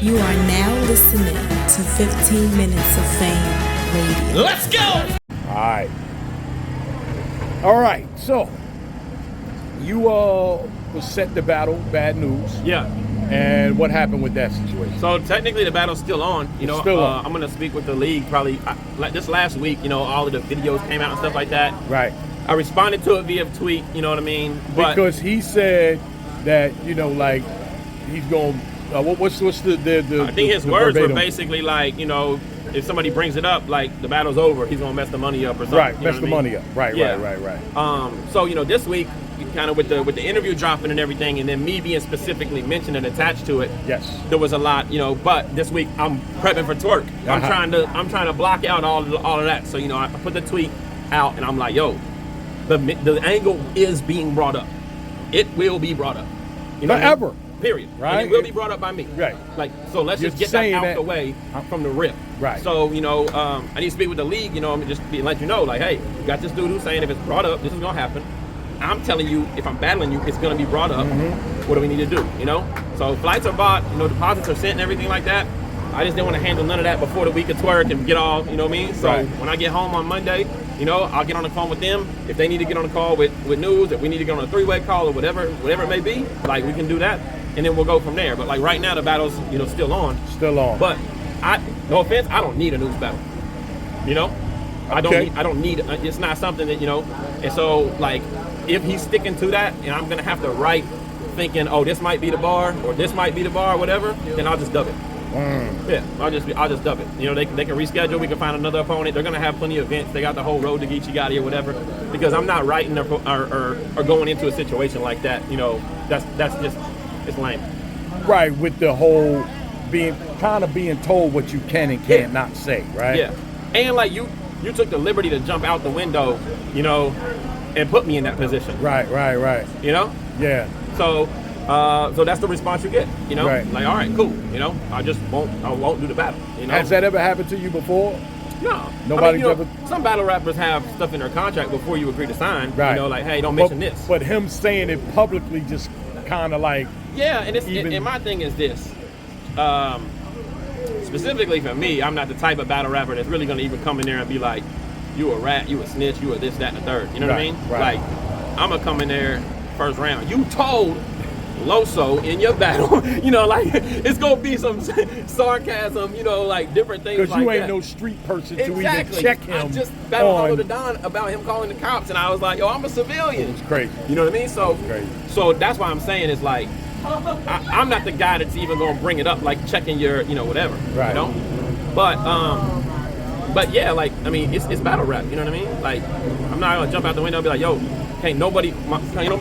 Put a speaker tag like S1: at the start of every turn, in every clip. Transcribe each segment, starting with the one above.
S1: You are now listening to 15 Minutes of Fame Radio.
S2: Let's go!
S3: All right. So, you was set to battle Bad News.
S2: Yeah.
S3: And what happened with that situation?
S2: So technically the battle's still on.
S3: Still on.
S2: I'm going to speak with the league probably like this last week. All of the videos came out and stuff like that.
S3: Right.
S2: I responded to it via tweet, you know what I mean? But
S3: because he said that, like, he's going what's the
S2: I think his
S3: the
S2: words
S3: verbatim?
S2: were basically like, if somebody brings it up, like the battle's over, he's gonna mess the money up or something.
S3: Right, mess the money up. Right.
S2: So this week, kind of with the interview dropping and everything, and then me being specifically mentioned and attached to it.
S3: Yes.
S2: There was a lot, But this week I'm prepping for twerk.
S3: Uh-huh.
S2: I'm trying to block out all of that. So I put the tweet out, and I'm like, yo, the angle is being brought up. It will be brought up.
S3: Forever.
S2: Period.
S3: Right.
S2: And it will be brought up by me.
S3: Right.
S2: So let's just get that out the way from the rip.
S3: Right.
S2: So, I need to speak with the league, just let you know, like, hey, you got this dude who's saying if it's brought up, this is going to happen. I'm telling you, if I'm battling you, it's going to be brought up.
S3: Mm-hmm.
S2: What do we need to do, So flights are bought, deposits are sent and everything like that. I just didn't want to handle none of that before the week of twerk and get all, what I mean? So
S3: right.
S2: When I get home on Monday, I'll get on the phone with them. If they need to get on the call with Newz, if we need to get on a three-way call or whatever it may be, like we can do that. And then we'll go from there. But like right now, the battle's still on.
S3: Still on.
S2: But no offense, I don't need a Newz battle.
S3: Okay.
S2: I don't need. It's not something that And so like, if he's sticking to that, and I'm gonna have to write, thinking, oh, this might be the bar or this might be the bar, or whatever, then I'll just dub it. Yeah, I'll just dub it. They can reschedule. We can find another opponent. They're gonna have plenty of events. They got the whole road to Geechee Gotti or whatever. Because I'm not writing or going into a situation like that. That's just. It's lame.
S3: Right, with the whole being told what you can and can't not say, right?
S2: Yeah. And like you took the liberty to jump out the window, and put me in that position.
S3: Right. Yeah.
S2: So that's the response you get,
S3: Right.
S2: Like, all right, cool, I won't do the battle,
S3: Has that ever happened to you before?
S2: No.
S3: Nobody's ever.
S2: Some battle rappers have stuff in their contract before you agree to sign.
S3: Right.
S2: Like, hey, don't mention this.
S3: But him saying it publicly just kind of like.
S2: Yeah, and my thing is this. Specifically for me, I'm not the type of battle rapper that's really going to even come in there and be like, you a rat, you a snitch, you a this, that, and the third. You know what I mean?
S3: Right.
S2: Like, I'm going to come in there first round. You told Loso in your battle, like, it's going to be some sarcasm, like different things like that.
S3: Because you ain't no street person to even check him.
S2: I just battled Hollow the Don about him calling the cops, and I was like, yo, I'm a civilian.
S3: It's crazy.
S2: You know what I mean? So,
S3: crazy.
S2: So that's why I'm saying it's like, I'm not the guy that's even gonna bring it up, like checking your, whatever.
S3: Right.
S2: But yeah, like, I mean, it's battle rap. You know what I mean? Like, I'm not gonna jump out the window and be like, yo, can't nobody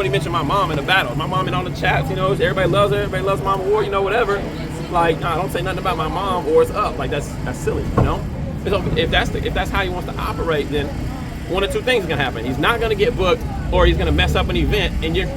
S2: mention my mom in the battle. My mom in all the chats, everybody loves her. Everybody loves Mama War, whatever. Like, nah, don't say nothing about my mom or it's up. Like, that's silly, So if that's how he wants to operate, then one of two things is gonna happen. He's not gonna get booked, or he's gonna mess up an event, and you're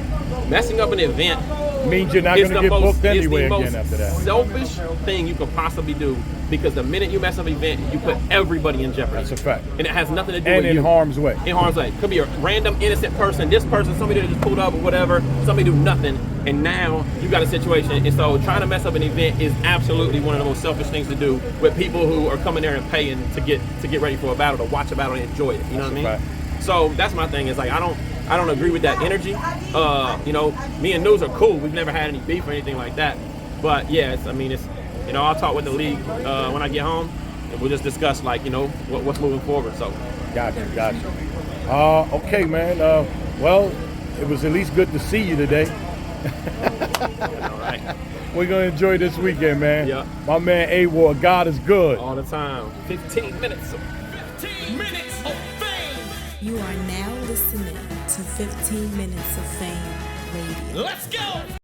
S2: messing up an event.
S3: Means you're not going to get booked anyway again after that.
S2: Selfish thing you could possibly do, because the minute you mess up an event, you put everybody in jeopardy.
S3: That's a fact.
S2: And it has nothing to do
S3: and
S2: with you.
S3: And in harm's way.
S2: In harm's way. Could be a random innocent person, this person, somebody that just pulled up or whatever, somebody do nothing, and now you got a situation. And so trying to mess up an event is absolutely one of the most selfish things to do with people who are coming there and paying to get ready for a battle, to watch a battle and enjoy it. You know what I mean? So that's my thing. Is like, I don't agree with that energy. Me and Newz are cool. We've never had any beef or anything like that. But yeah, I'll talk with the league when I get home, and we'll just discuss what's moving forward. So.
S3: Gotcha. Okay, man. Well, it was at least good to see you today.
S2: All right.
S3: We're gonna enjoy this weekend, man.
S2: Yeah.
S3: My man A-War, God is good.
S2: All the time. 15 minutes.
S4: 15 minutes of fame.
S1: You are now listening to 15 Minutes of Fame Radio.
S4: Let's go.